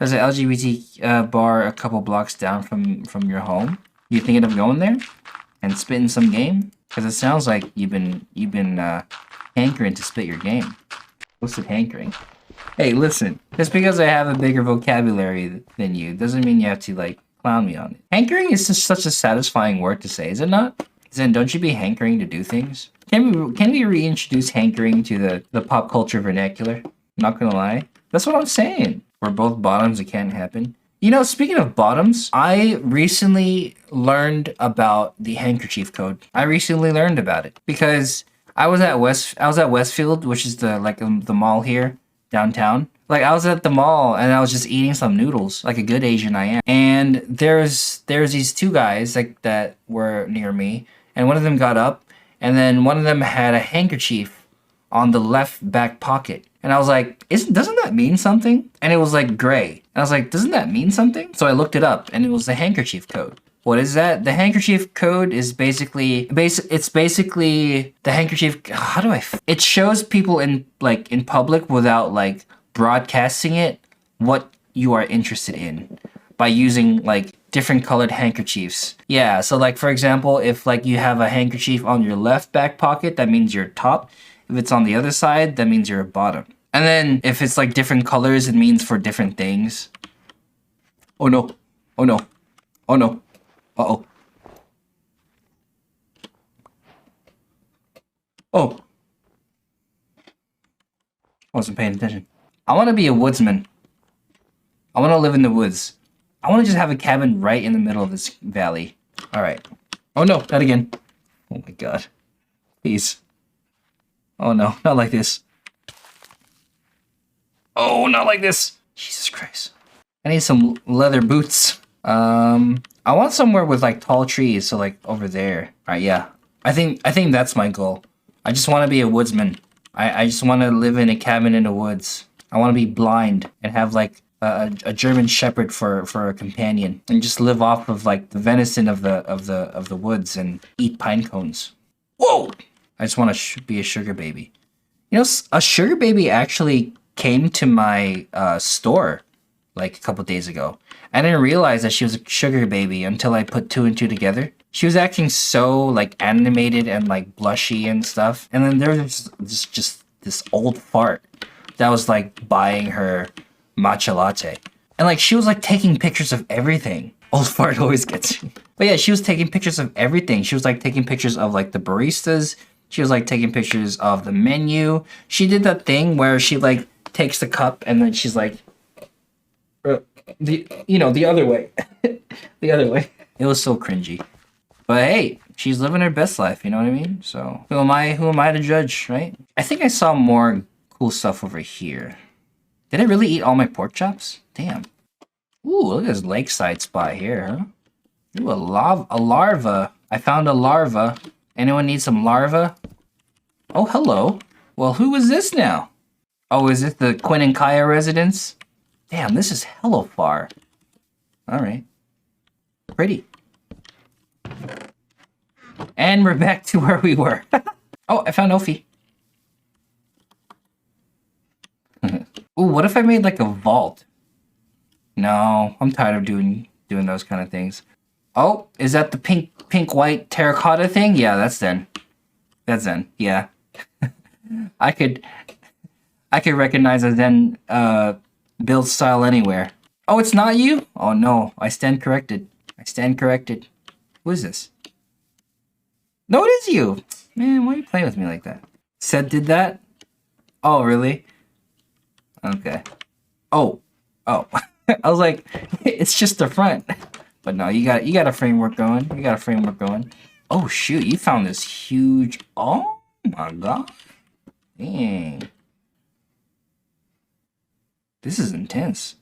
There's an LGBT bar a couple blocks down from your home. You thinking of going there and spitting some game? Because it sounds like you've been hankering to spit your game. What's it hankering? Hey, listen. Just because I have a bigger vocabulary than you doesn't mean you have to like clown me on it. Hankering is just such a satisfying word to say, is it not? Then don't you be hankering to do things? Can we reintroduce hankering to the pop culture vernacular? Not gonna lie. That's what I'm saying. We're both bottoms, it can't happen. You know, speaking of bottoms, I recently learned about the handkerchief code. I recently learned about it because I was at Westfield, which is the mall here downtown. Like I was at the mall and I was just eating some noodles, like a good Asian I am. And there's these two guys like that were near me, and one of them got up, and then one of them had a handkerchief on the left back pocket. And I was like, doesn't that mean something? And it was like gray. And I was like, doesn't that mean something? So I looked it up and it was the handkerchief code. What is that? The handkerchief code is basically the handkerchief. It shows people in public without like broadcasting it what you are interested in by using like different colored handkerchiefs. Yeah, so like for example, if like you have a handkerchief on your left back pocket, that means you're top. If it's on the other side, that means you're a bottom. And then if it's like different colors, it means for different things. Oh no. Oh no. Oh no. Uh-oh. Oh. I wasn't paying attention. I want to be a woodsman. I want to live in the woods. I want to just have a cabin right in the middle of this valley. Alright. Oh no, not again. Oh my god. Please. Oh no, not like this. Oh, not like this. Jesus Christ. I need some leather boots. I want somewhere with like tall trees, so like over there. Alright, yeah. I think that's my goal. I just want to be a woodsman. I just want to live in a cabin in the woods. I want to be blind and have like a German Shepherd for a companion, and just live off of like the venison of the woods and eat pine cones. Whoa! I just want to be a sugar baby. You know, a sugar baby actually came to my store like a couple days ago. I didn't realize that she was a sugar baby until I put two and two together. She was acting so like animated and like blushy and stuff. And then there was just this old fart that was like buying her matcha latte. And like she was like taking pictures of everything. Old fart always gets me. But yeah, she was taking pictures of everything. She was like taking pictures of like the baristas. She was like taking pictures of the menu. She did that thing where she like takes the cup and then she's like, the other way. The other way. It was so cringy. But hey, she's living her best life, you know what I mean? So who am I to judge, right? I think I saw more cool stuff over here. Did I really eat all my pork chops? Damn. Ooh, look at this lakeside spot here, huh? Ooh, a larva. I found a larva. Anyone need some larva? Oh, hello. Well, who is this now? Oh, is it the Quinn and Kaya residence? Damn, this is hella far. Alright. Pretty. And we're back to where we were. Oh, I found Ophi. Ooh, what if I made like a vault? No, I'm tired of doing those kind of things. Oh, is that the pink white terracotta thing? Yeah, that's Zen. That's Zen. Yeah. I could recognize a Zen build style anywhere. Oh, it's not you? Oh no, I stand corrected. I stand corrected. Who is this? No, it is you. Man, why are you playing with me like that? Said did that? Oh, really? Okay. Oh. I was like, it's just the front. But no, you got a framework going. You got a framework going. Oh shoot, you found this huge. Oh my god. Dang. This is intense.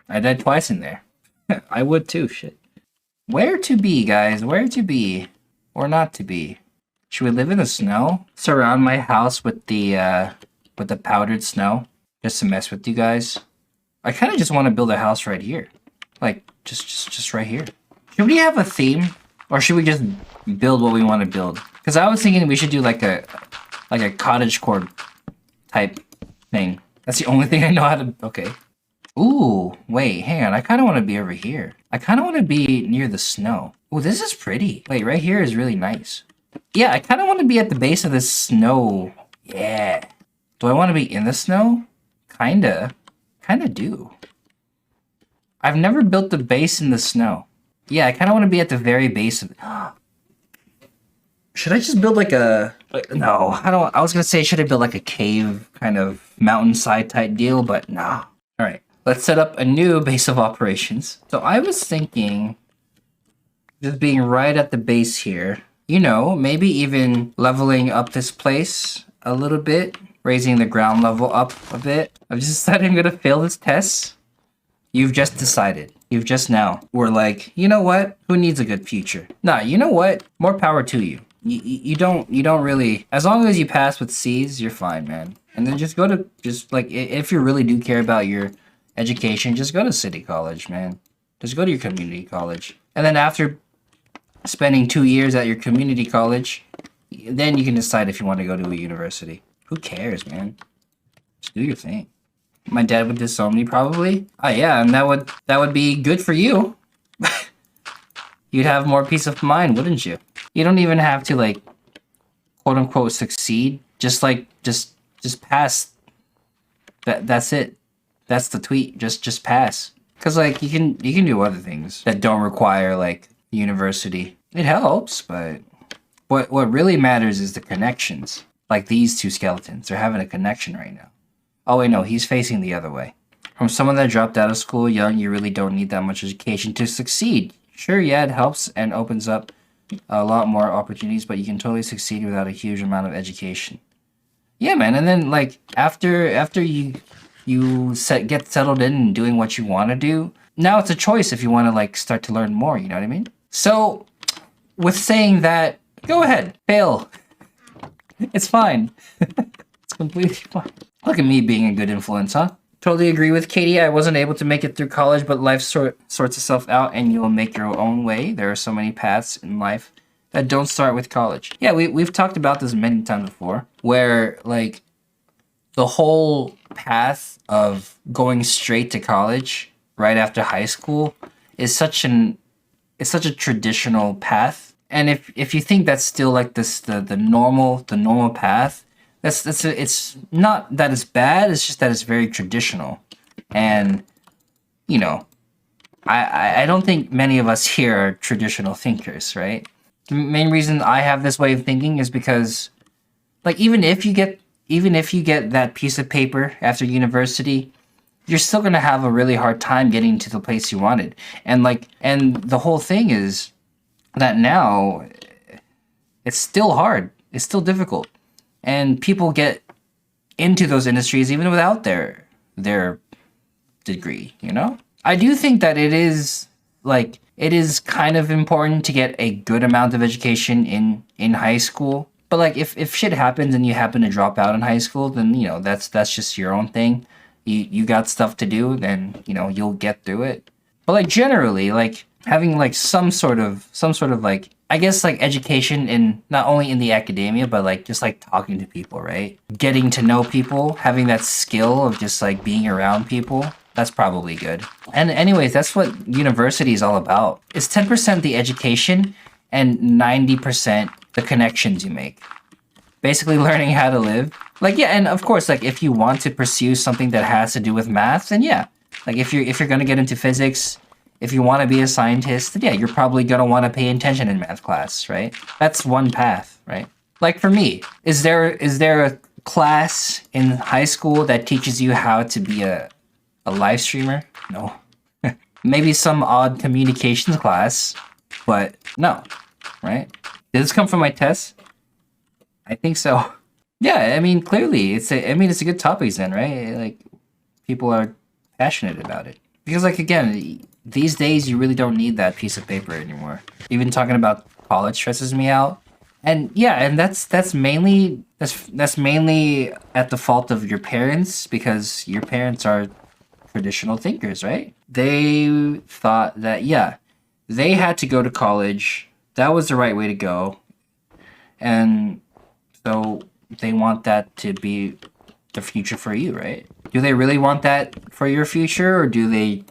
I died twice in there. I would too, shit. Where to be, guys? Where to be? Or not to be? Should we live in the snow? Surround my house with the powdered snow? Just to mess with you guys? I kind of just want to build a house right here. Like, just right here. Should we have a theme? Or should we just build what we want to build? Because I was thinking we should do like a cottagecore type thing. That's the only thing I know how to... Okay. Ooh, wait, hang on. I kind of want to be over here. I kind of want to be near the snow. Oh, this is pretty. Wait, right here is really nice. Yeah, I kind of want to be at the base of this snow. Yeah. Do I want to be in the snow? Kinda. Kinda do. I've never built the base in the snow. Yeah, I kind of want to be at the very base of... Should I just build like a... No, I don't... I was going to say, should I build like a cave kind of mountainside type deal, but nah. All right, let's set up a new base of operations. So I was thinking just being right at the base here. You know, maybe even leveling up this place a little bit, raising the ground level up a bit. I've just decided I'm gonna fail this test. You've just decided. You've just now. We're like, you know what? Who needs a good future? Nah, you know what? More power to you. You don't really, as long as you pass with C's, you're fine, man. And then just go to, just like, if you really do care about your education, just go to city college, man. Just go to your community college. And then after spending 2 years at your community college, then you can decide if you want to go to a university. Who cares, man? Just do your thing. My dad would disown me probably. Oh yeah, and that would be good for you. You'd have more peace of mind, wouldn't you? You don't even have to like quote unquote succeed. Just like just pass. That's it. That's the tweet. Just pass. Cause like you can do other things that don't require like university. It helps, but what really matters is the connections. Like these two skeletons, they're having a connection right now. Oh wait, no, he's facing the other way. From someone that dropped out of school young, you really don't need that much education to succeed. Sure, yeah, it helps and opens up a lot more opportunities, but you can totally succeed without a huge amount of education. Yeah, man, and then like after you get settled in and doing what you want to do, now it's a choice if you want to like start to learn more, you know what I mean? So, with saying that, go ahead, fail. It's fine. It's completely fine. Look at me being a good influence, huh? Totally agree with Katie. I wasn't able to make it through college, but life sorts itself out and you'll make your own way. There are so many paths in life that don't start with college. Yeah, we've talked about this many times before, where like the whole path of going straight to college right after high school is such a traditional path. And if you think that's still like the normal path, it's not that it's bad, it's just that it's very traditional. And you know, I don't think many of us here are traditional thinkers, right? The main reason I have this way of thinking is because like even if you get that piece of paper after university, you're still gonna have a really hard time getting to the place you wanted. And the whole thing is that now it's still hard. It's still difficult. And people get into those industries even without their degree, you know? I do think that it is kind of important to get a good amount of education in high school. But like if shit happens and you happen to drop out in high school, then you know that's just your own thing. You got stuff to do, then you know you'll get through it. But like generally, like having like some sort of like I guess like education in not only in the academia, but like just like talking to people, right? Getting to know people, having that skill of just like being around people. That's probably good. And anyways, that's what university is all about. It's 10% the education and 90% the connections you make. Basically learning how to live. Like yeah, and of course like if you want to pursue something that has to do with math, then yeah. Like if you're going to get into physics, if you want to be a scientist, then yeah, you're probably going to want to pay attention in math class, right? That's one path, right? Like for me, is there a class in high school that teaches you how to be a live streamer? No. Maybe some odd communications class, but no, right? Did this come from my test? I think so. Yeah, I mean, clearly, it's a good topic then, right? Like, people are passionate about it. Because, like, again, these days, you really don't need that piece of paper anymore. Even talking about college stresses me out. And, yeah, and that's mainly at the fault of your parents, because your parents are traditional thinkers, right? They thought that, yeah, they had to go to college. That was the right way to go. And so they want that to be the future for you, right? Do they really want that for your future, or do they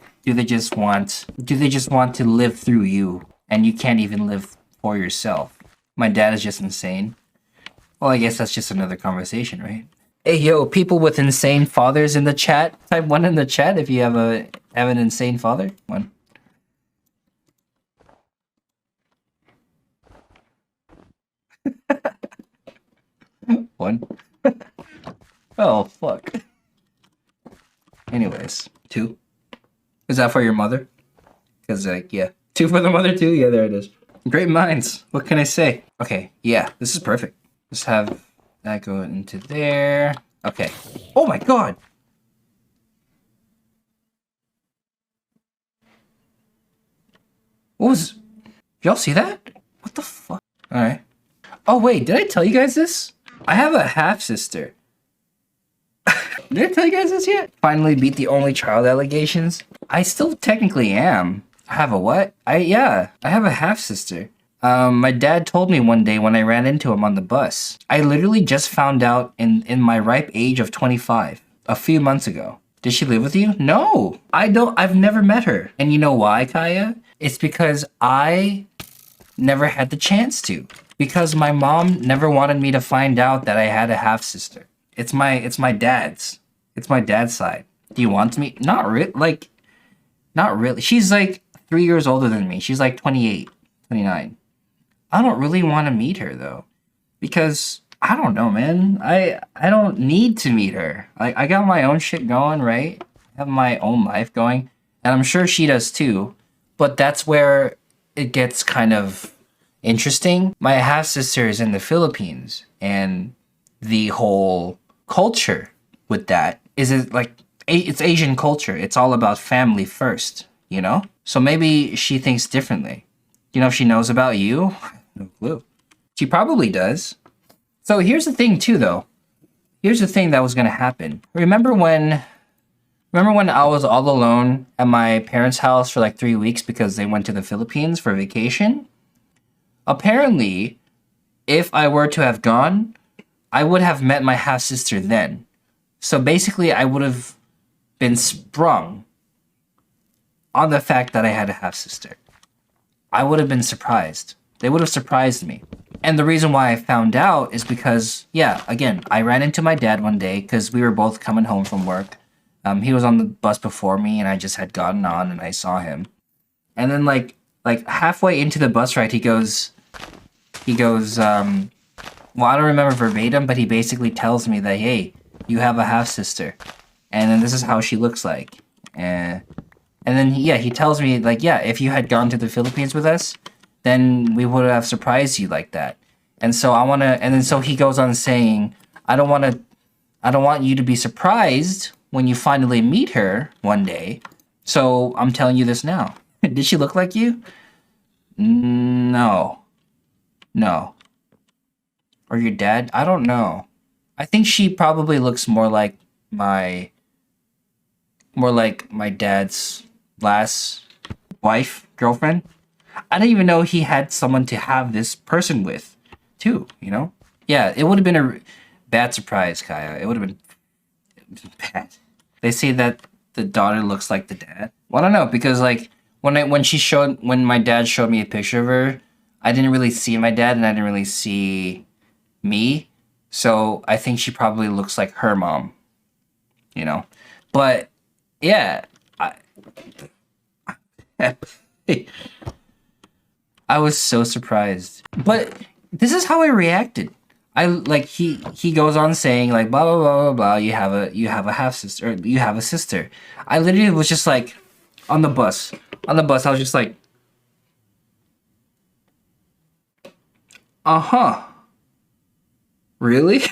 just want to live through you and you can't even live for yourself? My dad is just insane. Well, I guess that's just another conversation, right? Hey, yo, people with insane fathers in the chat, type 1 in the chat if you have an insane father. 1. One. Oh, fuck. Anyways, 2. Is that for your mother? Because, yeah. 2 for the mother, too? Yeah, there it is. Great minds. What can I say? Okay, yeah, this is perfect. Just have that go into there. Okay. Oh my god! What was... Y'all see that? What the fuck? Alright. Oh wait, did I tell you guys this? I have a half-sister. Did I tell you guys this yet? Finally beat the only child allegations. I still technically am. I have a what? I have a half-sister. My dad told me one day when I ran into him on the bus. I literally just found out in my ripe age of 25, a few months ago. Did she live with you? No, I've never met her. And you know why, Kaya? It's because I never had the chance to. Because my mom never wanted me to find out that I had a half-sister. It's my dad's. It's my dad's side. Do you want to meet? Not really. She's like 3 years older than me. She's like 28, 29. I don't really want to meet her though, because I don't know, man. I don't need to meet her. I got my own shit going, right? I have my own life going, and I'm sure she does too. But that's where it gets kind of interesting. My half sister is in the Philippines, and the whole culture with that is it's Asian culture. It's all about family first, you know? So maybe she thinks differently. You know if she knows about you? No clue. She probably does. So here's the thing too, though. Here's the thing that was gonna happen. Remember when I was all alone at my parents' house for like 3 weeks because they went to the Philippines for vacation? Apparently, if I were to have gone, I would have met my half-sister then. So basically, I would have been sprung on the fact that I had a half-sister. I would have been surprised. They would have surprised me. And the reason why I found out is because, yeah, again, I ran into my dad one day because we were both coming home from work. He was on the bus before me, and I just had gotten on, and I saw him. And then, like halfway into the bus ride, he goes, well, I don't remember verbatim, but he basically tells me that, hey, you have a half-sister, and then this is how she looks like. And then, yeah, he tells me, like, yeah, if you had gone to the Philippines with us, then we would have surprised you like that. And so so he goes on saying, I don't want you to be surprised when you finally meet her one day. So I'm telling you this now. Did she look like you? No. Or your dad? I don't know. I think she probably looks more like my dad's last wife, girlfriend. I didn't even know he had someone to have this person with, too, you know? Yeah, it would have been a bad surprise, Kaya. It would have been bad. They say that the daughter looks like the dad. Well, I don't know, because, like, when my dad showed me a picture of her, I didn't really see my dad, and I didn't really see me. So I think she probably looks like her mom, you know? But, yeah, I was so surprised. But this is how I reacted. He goes on saying like blah blah blah blah blah. You have a half sister. Or you have a sister. I literally was just like on the bus. I was just like, really?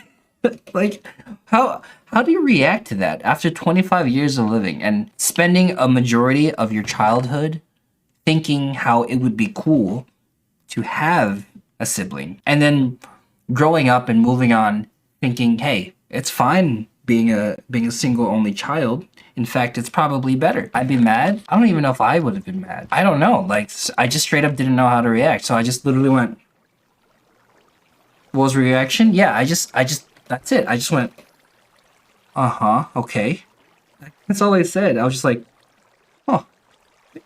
Like how do you react to that after 25 years of living and spending a majority of your childhood thinking how it would be cool to have a sibling, and then growing up and moving on thinking, hey, it's fine being a single only child. In fact, it's probably better. I'd be mad. I don't even know if I would have been mad. I don't know. Like, I just straight up didn't know how to react. So I just literally went, what was the reaction? Yeah, I just, that's it. I just went, okay. That's all I said. I was just like, oh,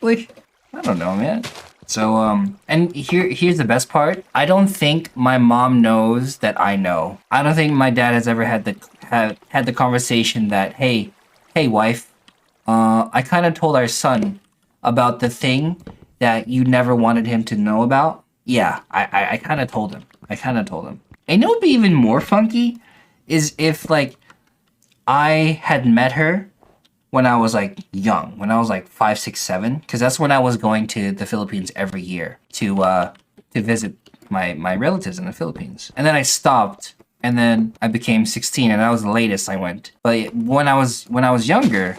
really? I don't know, man. So, and here's the best part. I don't think my mom knows that I know. I don't think my dad has ever had the conversation that, hey, wife, I kind of told our son about the thing that you never wanted him to know about. Yeah, I kind of told him. I kind of told him. And it would be even more funky is if like I had met her when I was like young, when I was like 5, 6, 7, because that's when I was going to the Philippines every year to visit my relatives in the Philippines. And then I stopped, and then I became 16, and that was the latest I went. But when I was younger,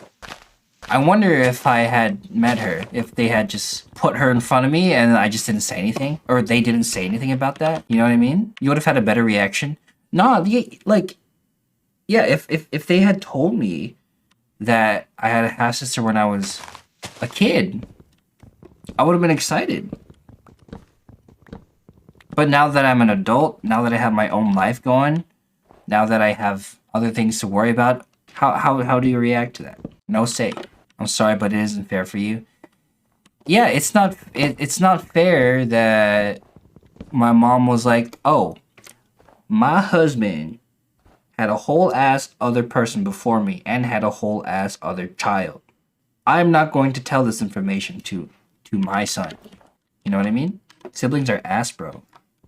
I wonder if I had met her, if they had just put her in front of me and I just didn't say anything, or they didn't say anything about that. You know what I mean? You would have had a better reaction. Nah, like, yeah, if they had told me that I had a half sister when I was a kid, I would have been excited. But now that I'm an adult, now that I have my own life going, now that I have other things to worry about, how do you react to that? No say. I'm sorry, but it isn't fair for you. Yeah, it's not fair that my mom was like, oh, my husband had a whole ass other person before me and had a whole ass other child. I'm not going to tell this information to my son. You know what I mean? Siblings are ass, bro.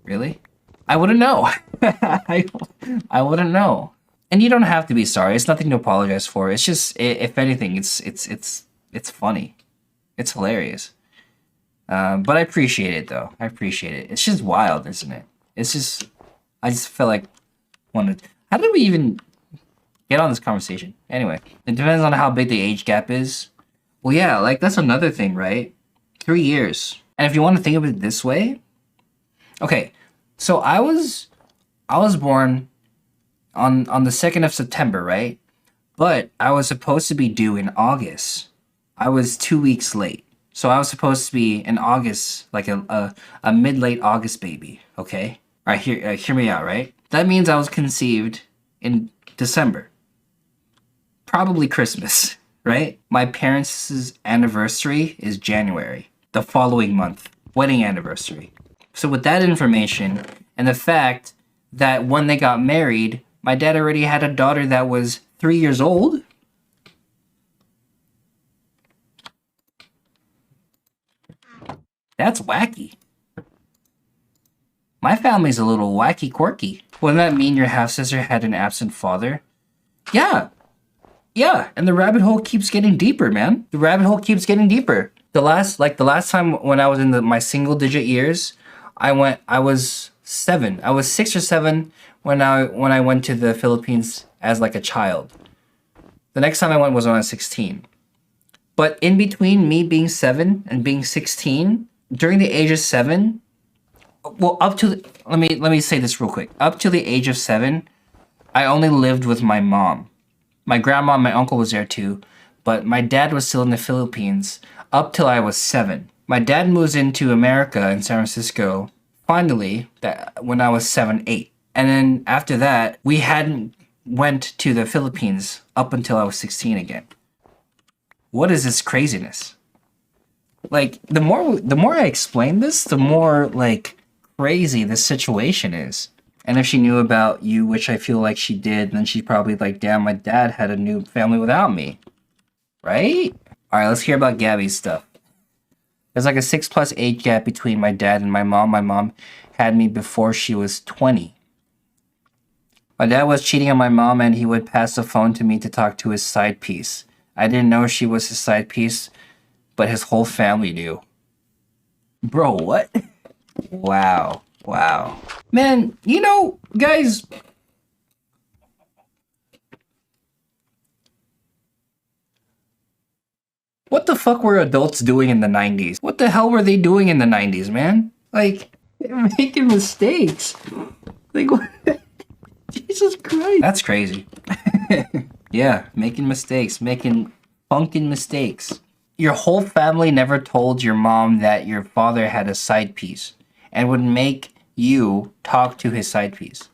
Really? I wouldn't know. I wouldn't know. And you don't have to be sorry. It's nothing to apologize for. It's just, if anything, it's funny. It's hilarious. But I appreciate it though. I appreciate it. It's just wild, isn't it? It's just, I just feel like wanted. How did we even get on this conversation? Anyway, it depends on how big the age gap is. Well, yeah, like that's another thing, right? 3 years. And if you want to think of it this way, okay. So I was born on the 2nd of September, right? But I was supposed to be due in August. I was 2 weeks late. So I was supposed to be in August, like a mid-late August baby, okay? All right, hear me out, right? That means I was conceived in December. Probably Christmas, right? My parents' anniversary is January, the following month, wedding anniversary. So with that information and the fact that when they got married, my dad already had a daughter that was 3 years old. That's wacky. My family's a little wacky quirky. Wouldn't that mean your half-sister had an absent father? Yeah. Yeah, and the rabbit hole keeps getting deeper, man. The rabbit hole keeps getting deeper. The last time when I was in my single digit years, I was 7. I was 6 or 7 when I went to the Philippines as like a child. The next time I went was when I was 16. But in between me being 7 and being 16, during the age of 7, well, let me say this real quick. Up to the age of 7, I only lived with my mom. My grandma and my uncle was there too, but my dad was still in the Philippines up till I was 7. My dad moves into America in San Francisco finally when I was 7, 8. And then after that, we hadn't went to the Philippines up until I was 16 again. What is this craziness? Like the more I explain this, the more like crazy this situation is. And if she knew about you, which I feel like she did, then she'd probably like, damn, my dad had a new family without me. Right? Alright, let's hear about Gabby's stuff. There's like a 6+ age gap between my dad and my mom. My mom had me before she was 20. My dad was cheating on my mom and he would pass the phone to me to talk to his side piece. I didn't know she was his side piece, but his whole family knew. Bro, what? Wow. Wow. Man, you know, guys, what the fuck were adults doing in the 90s? What the hell were they doing in the 90s, man? Like, they're making mistakes. Like, what? Jesus Christ. That's crazy. Yeah, making mistakes, making funkin' mistakes. Your whole family never told your mom that your father had a side piece and would make you talk to his side piece.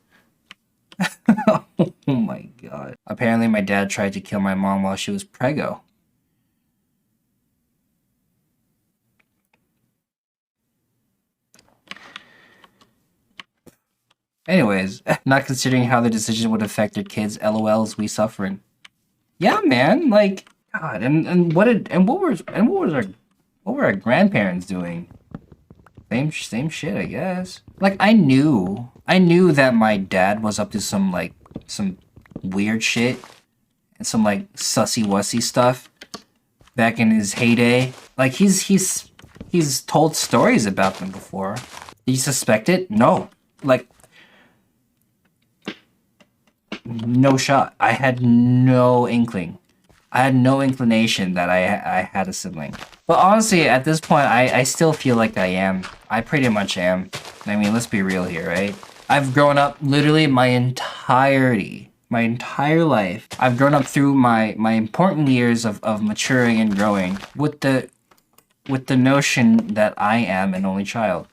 Oh my god. Apparently my dad tried to kill my mom while she was preggo. Anyways, not considering how the decision would affect their kids, LOLs, we suffering. Yeah, man, like God, and what were our grandparents doing? Same shit, I guess. Like I knew that my dad was up to some weird shit and some like sussy wussy stuff back in his heyday. Like he's told stories about them before. Did you suspect it? No. Like no shot. I had no inkling. I had no inclination that I had a sibling. But honestly, at this point, I still feel like I am. I pretty much am. I mean, let's be real here, right? I've grown up literally my entire life. I've grown up through my important years of maturing and growing with the notion that I am an only child.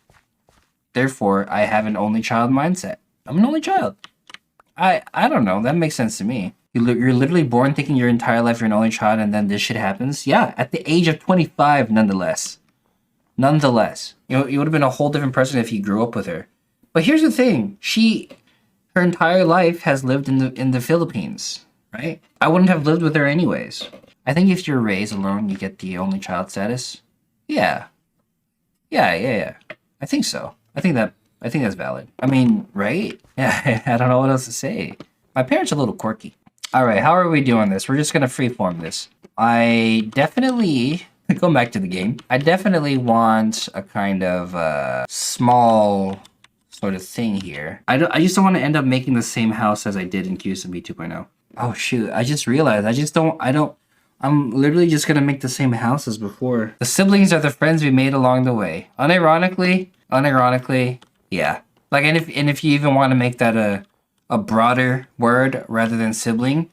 Therefore, I have an only child mindset. I'm an only child. I don't know. That makes sense to me. You're literally born thinking your entire life you're an only child, and then this shit happens. Yeah, at the age of 25, nonetheless. Nonetheless, you would have been a whole different person if you grew up with her. But here's the thing: her entire life has lived in the Philippines, right? I wouldn't have lived with her anyways. I think if you're raised alone, you get the only child status. Yeah, yeah. I think so. I think that's valid. I mean, right? Yeah, I don't know what else to say. My parents are a little quirky. All right, how are we doing this? We're just gonna freeform this. I definitely going back to the game. I definitely want a kind of small sort of thing here. I just don't want to end up making the same house as I did in QSMP 2.0. Oh shoot! I just realized I'm literally just gonna make the same house as before. The siblings are the friends we made along the way. Unironically, yeah. Like, and if you even want to make that a broader word rather than sibling,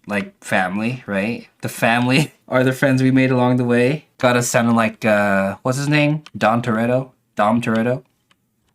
like family, right? The family are the friends we made along the way. Got us sounding like what's his name? Dom Toretto.